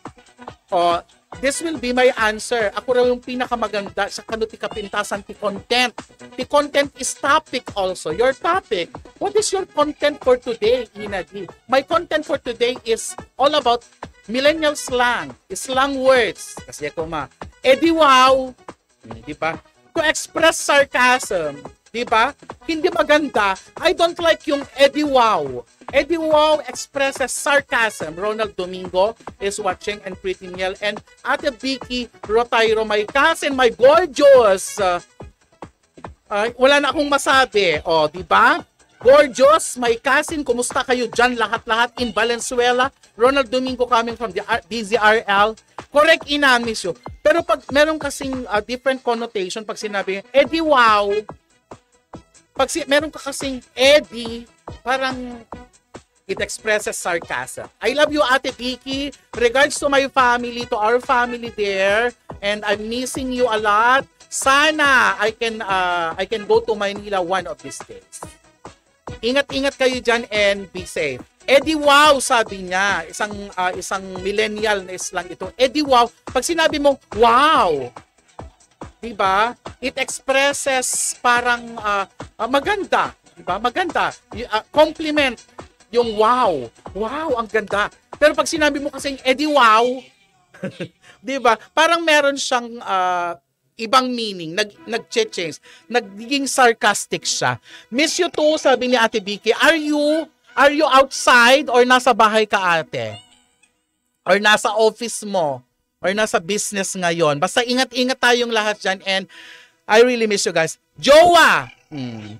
this will be my answer. Ako raw yung pinakamaganda sa kanuti kapintasan ti content. The content is topic also. Your topic. What is your content for today, Inadi? My content for today is all about millennial slang words. Kasi ako edi wow, di ba? To express sarcasm, di ba? Hindi maganda. I don't like yung edi wow. Edi wow expresses sarcasm. Ronald Domingo is watching and Pretty Miel and Ate Vicky Rotairo, my cousin, my gorgeous. Wala na akong masabi. Di ba? Gorgeous, my cousin, kumusta kayo dyan lahat-lahat in Valenzuela? Ronald Domingo coming from the DZRL. Correct, inamis yun. Pero pag meron kasing different connotation, pag sinabi, edi wow, pag meron ka kasing edi, parang it expresses sarcasm. I love you, Ate Vicky. Regards to my family, to our family there, and I'm missing you a lot. Sana I can go to Manila one of these days. Ingat-ingat kayo dyan and be safe. Edi wow, sabi niya. Isang millennial na slang ito. Edi wow. Pag sinabi mong wow, diba? It expresses parang maganda. Diba? Maganda. Compliment. Yung wow. Wow, ang ganda. Pero pag sinabi mo kasing edi wow, diba? Parang meron siyang ibang meaning, nag-change, nagiging sarcastic siya. Miss you too, sabi ni Ate Vicky. Are you outside or nasa bahay ka, ate? Or nasa office mo? Or nasa business ngayon? Basta ingat-ingat tayong lahat dyan and I really miss you guys. Jowa!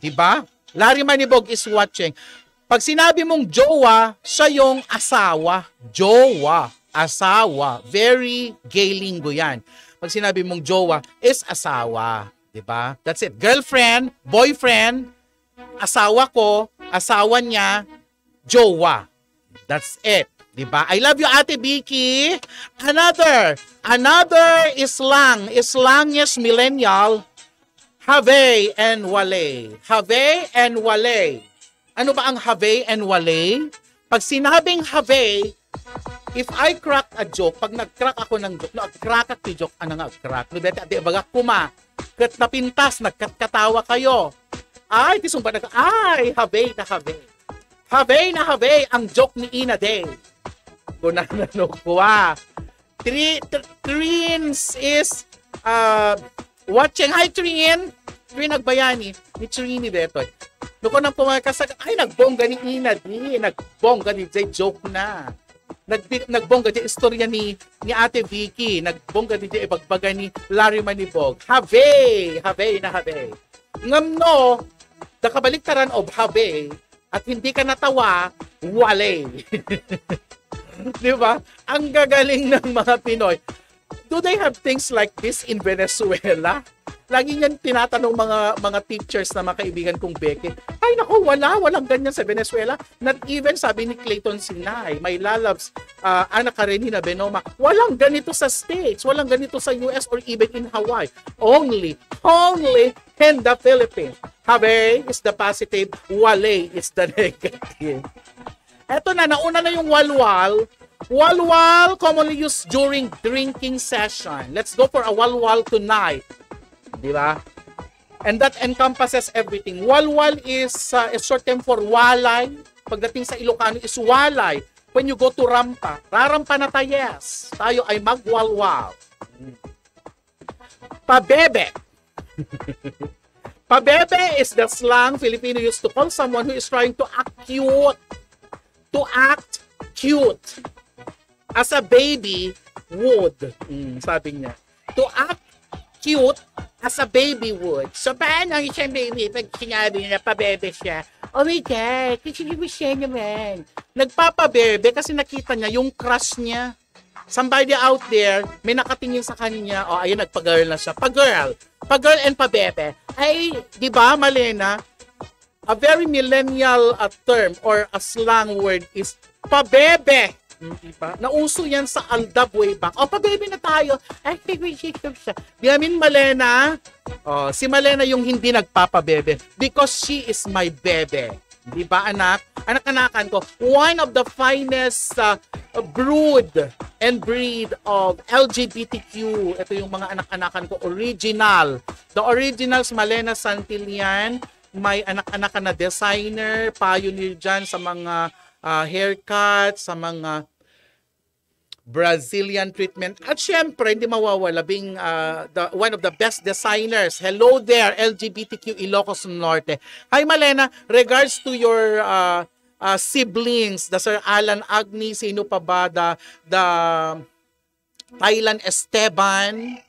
Diba? Larry Manibog is watching. Pag sinabi mong jowa, siya yung asawa. Jowa, asawa. Very gay lingo yan. Pag sinabi mong jowa is asawa, 'di ba? That's it. Girlfriend, boyfriend, asawa ko, asawa niya, jowa. That's it, 'di ba? I love you, Ate Vicky. Another Islangish millennial, have and wale. Have and wale. Ano ba ang have and wale? Pag sinabing have, if I crack a joke, pag nag-crack ako ng joke, nag-crack at joke, ano nga, crack, no, di baga kuma, kat napintas, nagkatawa kayo. Ay, tisong ba ay, habe na habe. Habe na habe, ang joke ni Ina Day. Gunanano ko, Trins is, watching. Hi, Trin! Trin nagbayani, ni Trini Betoy. Doon ko nang pumakasag, ay, nagbongga ni Ina Day, nagbongga ni Jay, joke na. Nagbongga di istorya ni Ate Vicky, nagbongga di ibagbaga ni Larry Manibog. Have na have. Ngamno, nakabaliktaran of have at hindi ka natawa, wale. Di ba? Ang gagaling ng mga Pinoy. Do they have things like this in Venezuela? Lagi niyan tinatanong mga teachers na mga kaibigan kong Becky. Ay nako, walang ganyan sa Venezuela. Not even, sabi ni Clayton Sinay, my lalabs, Ana Karenina Benoma, walang ganito sa States, walang ganito sa US or even in Hawaii. Only in the Philippines. Habe is the positive, wale is the negative. Eto na, nauna na yung walwal. Walwal commonly used during drinking session. Let's go for a walwal tonight. Di ba? And that encompasses everything. Walwal is a short term for walay. Pagdating sa Ilocano is walay. When you go to rampa, rarampa na tayo, yes. Tayo ay magwalwal. Pabebe. Pabebe is the slang Filipino used to call someone who is trying to act cute. To act cute. As a baby would. Sabi niya. To act cute as a baby would. So, paano isang baby pag sinabi niya pabebe siya? Oh my God, kasi siya naman. Nagpapabebe kasi nakita niya yung crush niya. Somebody out there, may nakatingin sa kanya. Oh, ayun, nagpa-girl na siya. Pa-girl and pabebe. Ay, di ba, Malena? A very millennial term or a slang word is pabebe. Diba? Nauso yan sa Aldab way back. O, pabebe na tayo. Ay, siya. Di amin, Malena. O, si Malena yung hindi nagpapabebe because she is my bebe. Di ba, anak? Anak-anakan ko, one of the finest brood and breed of LGBTQ. Ito yung mga anak-anakan ko, original. The originals, Malena Santillan, may anak-anakan na designer, pioneer dyan sa mga haircut, sa mga Brazilian treatment. At syempre, hindi mawawala being one of the best designers. Hello there, LGBTQ Ilocos Norte. Hi, Malena. Regards to your siblings, the Sir Alan Agni, sino pa ba? The Thailand Esteban,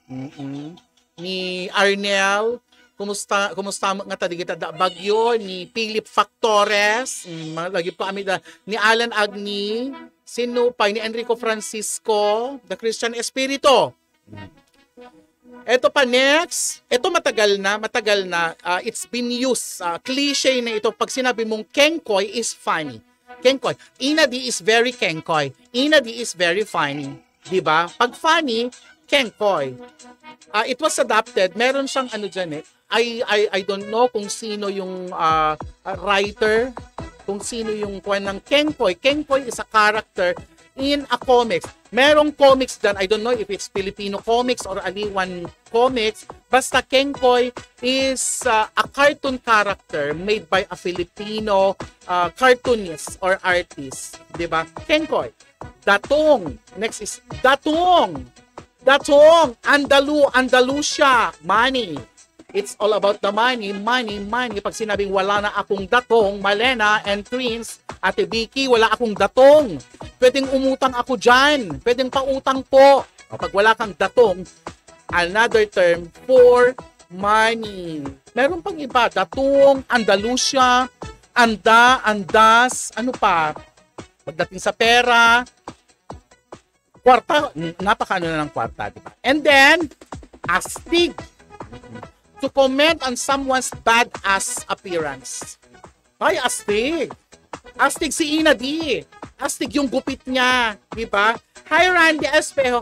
ni Arnel, Kumusta nga tadi kita da Bagyo ni Philip Factores, lagi po kami ni Alan Agni, sino pa ni Enrico Francisco, the Christian Espiritu. Ito pa next, ito matagal na, it's been used, cliche na ito pag sinabi mong Kengkoy is funny. Kengkoy, Inadi is very Kengkoy. Inadi is very funny, 'di ba? Pag funny, Kengkoy. It was adapted, meron siyang ano diyan I don't know kung sino yung writer, kung sino yung kuwan ng Kengkoy. Kengkoy is a character in a comics. Merong comics dyan, I don't know if it's Filipino comics or Aliwan comics, basta Kengkoy is a cartoon character made by a Filipino cartoonist or artist. Diba? Kengkoy. Datong. Next is Datong. Datong. Andalusia. Money. It's all about the money. Pag sinabing wala na akong datong, Malena and Twins, Ate Vicky, wala akong datong. Pwedeng umutang ako dyan. Pwedeng pautang po. Pag wala kang datong, another term for money. Meron pang iba. Datong, Andalusia, andas, ano pa? Pagdating sa pera, kwarta, napakaano na ng kwarta, diba? And then, astig. To comment on someone's badass appearance. Ay, astig. Astig si Ina D. Astig yung gupit niya. Diba? Hi, Randy Espejo.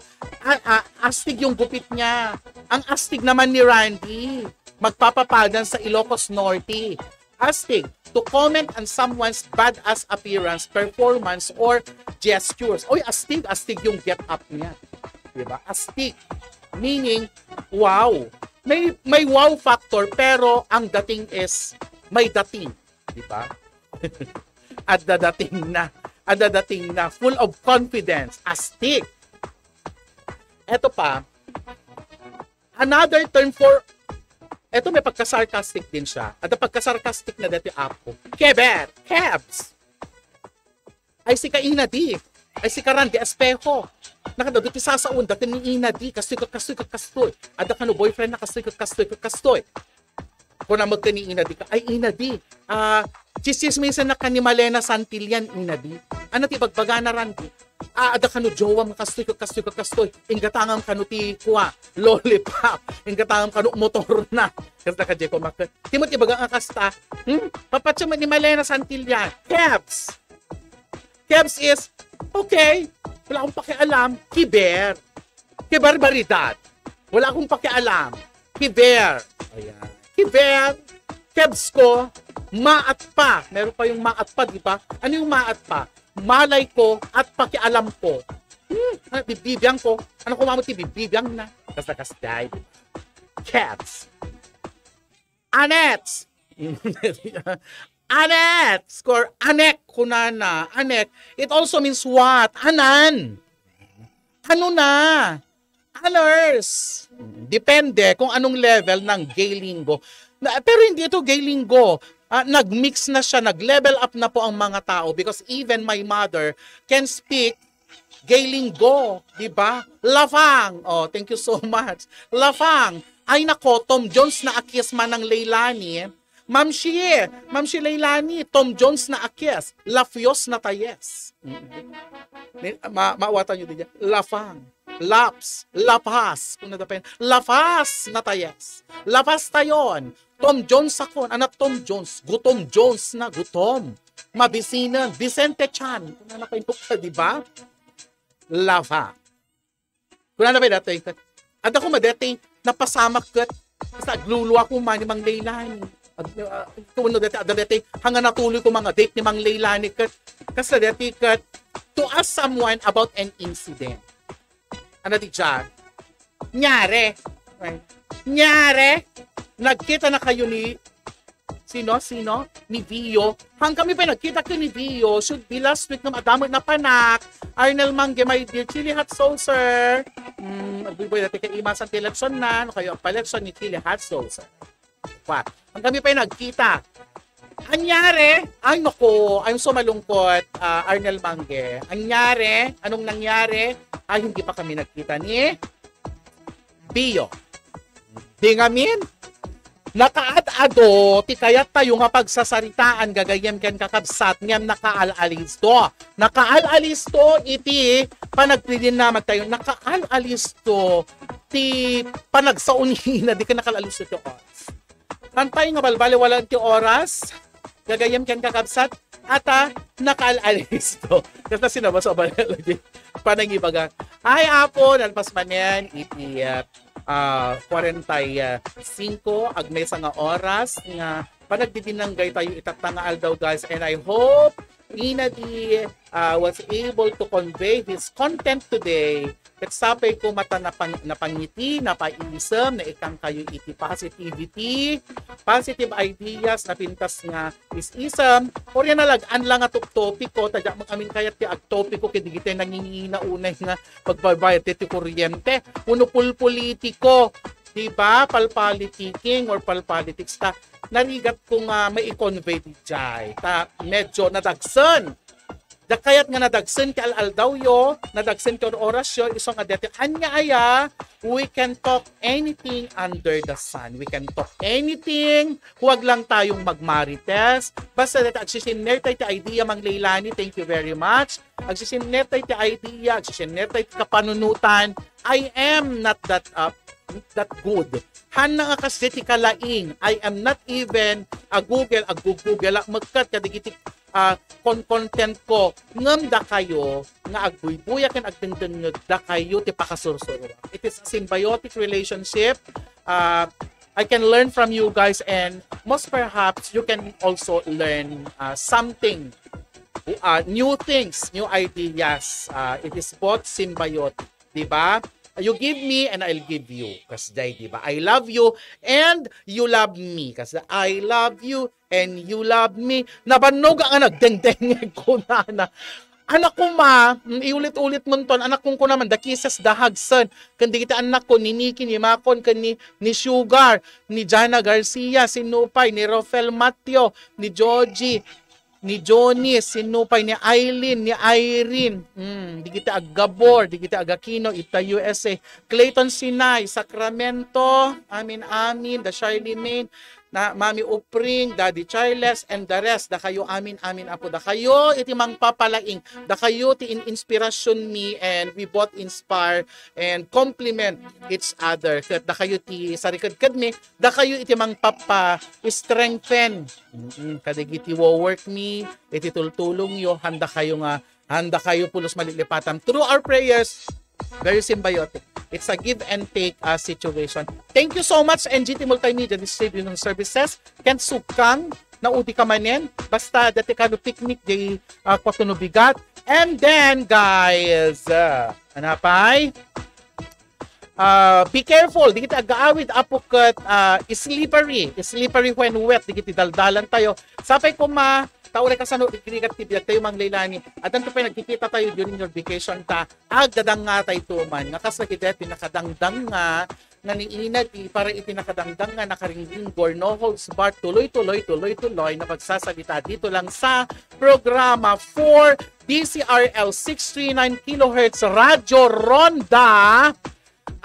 Astig yung gupit niya. Ang astig naman ni Randy. Magpapapadan sa Ilocos Norte. Astig. To comment on someone's badass appearance, performance, or gestures. Oy, astig. Astig yung get up niya. Diba? Astig. Meaning, wow. May wow factor pero ang dating is may dating, di ba? At dadating na full of confidence, astig. Eto pa, another term for, eto may pagka-sarcastic din siya. At ang pagka-sarcastic na dati apo, Kebet, Kebs. Ay si Kaina di, ay si Karandi Espejo. Nakadado ti sasaon dati ni Ina di kastoy. Ada kano boyfriend na kastoy. Kung namag ka ni Inadi ka, ay Inadi, chismismisan na ka ni Malena Santillan, Inadi. Ano ti bagbagana ran ti? Ada kanu jowa kastoy. Ingatangam kanu ti kuwa, lollipop. Ingatangam kanu motor na. Kasta ka Jeko Makat. Timot ibagang akasta. Papatsa ni Malena Santillan. Kebs. Kebs is, okay, wala akong pakialam. Kiber. Kibarbaridad. Wala akong pakialam. Kiber. Ayan. Kiber. Kebs ko. Maat pa. Meron pa yung maat pa, di ba? Ano yung maat pa? Malay ko at pakialam ko. Bibibiyang ko. Ano ko mamuti? Bibibiyang na. Kasakastay. Cats. Anets. Anet. Score. Anek. Kunana. Anek. It also means what? Anan. Ano na? Aners. Depende kung anong level ng gay lingo. Pero hindi ito gay lingo. Nag-mix na siya, nag-level up na po ang mga tao because even my mother can speak gay lingo, di ba? Lafang. Oh, thank you so much. Lafang. Ay nako, Tom Jones na akis man ng Leilani. Ma'am Shi Leilani, Tom Jones na akis. Lafios na tayes. Maawatan nyo din yan. Lafang. Laps. Lapas. Kung nadapen. Lapas na tayes. Lapas tayon. Tom Jones ako. Anak Tom Jones. Gutom Jones na. Gutom. Mabisinan. Vicente Chan. Kung nanapain po ka, di ba? Lava. Kung nanapain dati. At ako madete. Napasamak kat. Basta agluluwa ko man ni Mang Leilani. Kung ano dati. Hanggang natuloy ko mga date ni Mang Leilani kat. Kasi dati kat. To ask someone about an incident. Ano di dyan? Nyare. Nagkita na kayo ni Sino? Ni Vio. Hanggang kami pa nagkita ko ni Vio. Should be last week na madamot na panak. Arnel Mangge, my dear. Chili hot saucer. Magbiboy natin kay Imasan Tilepson na. Ano kayo ang palepson ni Chili hot saucer? Hanggang kami pa nagkita. Anyari? Ay nako, I'm so malungkot, Arnel Mangge. Anyari? Anong nangyari? Ay hindi pa kami nagkita ni Bio. Di ngamin, nakaad-ado, ti kayat tayo nga pagsasaritaan, gagayem ken kakabsat, ngem nakaal-alisto. Nakaal-alisto, iti panagpilin naman tayo, nakaal-alisto, ti panagsaunina, di ka nakal-alisto ti oras. Kantay nga balbali, walang ti oras, gagayem ken kakabsat, ata nakaal-alisto. Kasi sinabas o balali, panangibaga. Ay, apo, nalpas man yan, iti 45 agmesa nga oras nga panagdidinanggay tayo itatangaal daw guys, and I hope Inadi was able to convey his content today. Kapsapay ko mata napangiti, napaisam, na ikang kayo iti positivity, positive ideas, na pintas nga is-isam, or yan nalagaan lang at topiko, tadya mag-amin kayat ti ag-topiko, kidigitay nangingina unay nga pagbabayad ti kuryente, unupul politiko, diba? Palpolitiking or palpolitics ta. Narigat ko nga may i-convey di jay. Ta medyo nadagsan. Dakayat nga nadagsan ka al daw yo, nadagsan ka oras yo, isong adete. Anya aya, we can talk anything under the sun. We can talk anything. Huwag lang tayong magmarites. Basta dati agsisiner tayo ti idea Mang Leilani, thank you very much. Agsisiner tayo ti idea, agsisiner tayo ti kapanunutan. I am not that good. Han nga kasi ti kalaing. I am not even a Google magkat kadigiti content ko ngam da kayo nga agbuy-buya ken agdengdeng da kayo ti pakasursuro. It is a symbiotic relationship. I can learn from you guys, and most perhaps you can also learn something, new things, new ideas. It is both symbiotic, di ba? You give me and I'll give you. Kasi diba? I love you and you love me. Kasi I love you and you love me. Nabanog ang nagdengdeng ko na. Anak ko iulit-ulit mo ton. Anak ko naman, the kisses, the hugson. Kandi kita anak ko, ni Nikki, ni Makon, ni Sugar, ni Jana Garcia, si Nupay, ni Rafael Mateo, ni Georgie, ni Johnny, sinupay ni Eileen, ni Irene, di kita Agabor, di kita Agakino, Ita USA, Clayton Sinay, Sacramento, amin, the Charlemagne, na Mami Upring, Daddy Charles, and the rest, da kayo amin apo, da kayo iti mang papalaing, da kayo ti inspiration me, and we both inspire and compliment each other. Da kayo ti sarikad me, da kayo iti mang papa strengthen. Kadigiti wo work me, iti tultulong yo, handa kayo pulos malilipatan. Through our prayers, very symbiotic. It's a give and take situation. Thank you so much, NGT Multimedia Distribution Services. Ken Sukang, nauti ka manin. Basta dati ka no picnic, di kwatunubigat. And then, guys, anapay? Be careful, di kita agaawid apukat slippery when wet, di kita daldalan tayo. Sapay ko taure ka sa krikat tibiyag tayo manglaylani. At anto pa nagkikita tayo during your vacation ta, agdadang nga tayo tuman. Nga kasagit pinakadangdang nga niinad para ipinakadangdang nga nakaringgor, no holds barred, tuloy na pagsasalita dito lang sa programa for DCRL 639 kHz Radyo Ronda.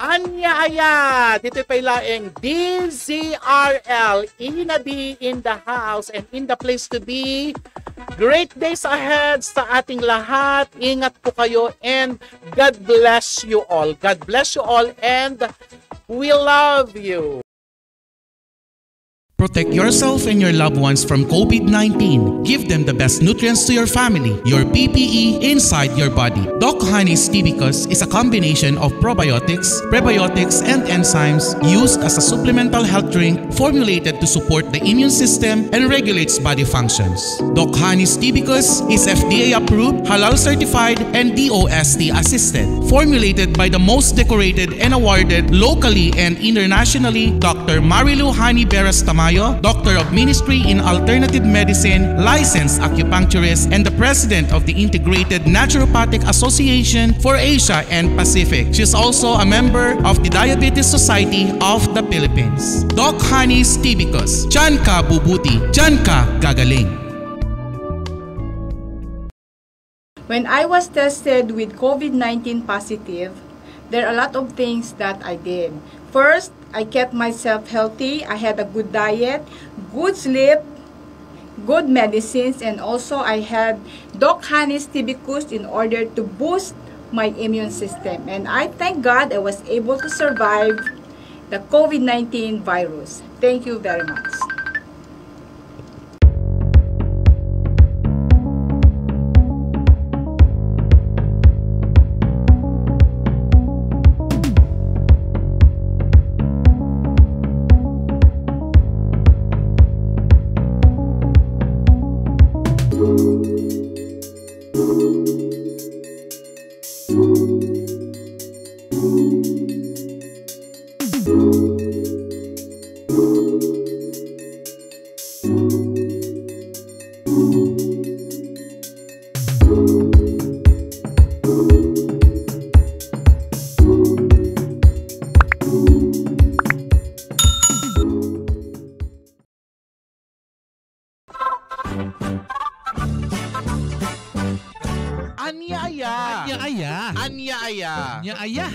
Anya dito pa'y laeng DZRL Inadi in the house and in the place to be. Great days ahead sa ating lahat. Ingat po kayo and God bless you all. God bless you all and we love you. Protect yourself and your loved ones from COVID-19. Give them the best nutrients to your family, your PPE inside your body. Doc Honey's Tibicus is a combination of probiotics, prebiotics, and enzymes used as a supplemental health drink formulated to support the immune system and regulates body functions. Doc Honey's Tibicus is FDA approved, halal certified, and DOST assisted. Formulated by the most decorated and awarded locally and internationally, Dr. Marilu Hani Beras Tamayo, Doctor of Ministry in Alternative Medicine, licensed acupuncturist, and the President of the Integrated Naturopathic Association for Asia and Pacific. She is also a member of the Diabetes Society of the Philippines. Doc Honey's Tibicus. Diyan ka bubuti, diyan ka gagaling. When I was tested with COVID-19 positive, there are a lot of things that I did. First, I kept myself healthy. I had a good diet, good sleep, good medicines, and also I had Doc Honey's Tibicus in order to boost my immune system. And I thank God I was able to survive the COVID-19 virus. Thank you very much.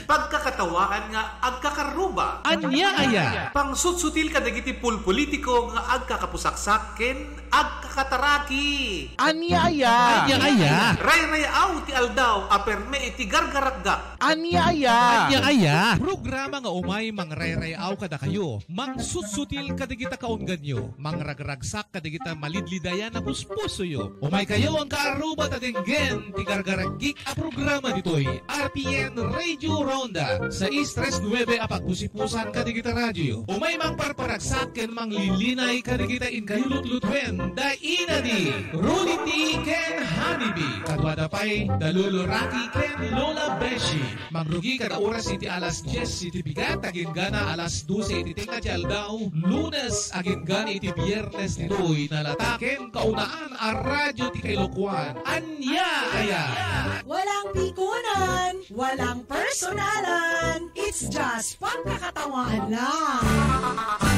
Pagkakatawaan nga agkakaruba. Anya Pangsutsutil kadagiti pulpolitiko nga agkakapusaksaken agkakataraki. Anya Ray-rayaw ti aldaw aperme iti gargaragga. Anya programa nga umay mangray-rayaw kada kayo. Mangsutsutil kadagita kaunggan nyo. Mangragragsak kadagita malidlidayan na puspuso yo. Umay kayo ang kaaruba tatenggen ti gargaragik a programa ditoy. RPN Radio Ronda sa Istres 9 apagpusipusan kadigita radyo. Umay mangparparagsak ken manglilinay kadigita in kayulutlutuin da inadi Rudity ken Honeybee kadwada pay daluluraki ken Lola Beshi. Mangrugi kada oras iti alas 10 iti bigat agin gana alas 12 iti tinga ti aldaw. Lunes agin gana iti biyernes nitoy nalataken kaunaan a radyo ti kailokuan. Anya aya. Walang pikunan, walang personalan. It's just pagkakatawahan lang.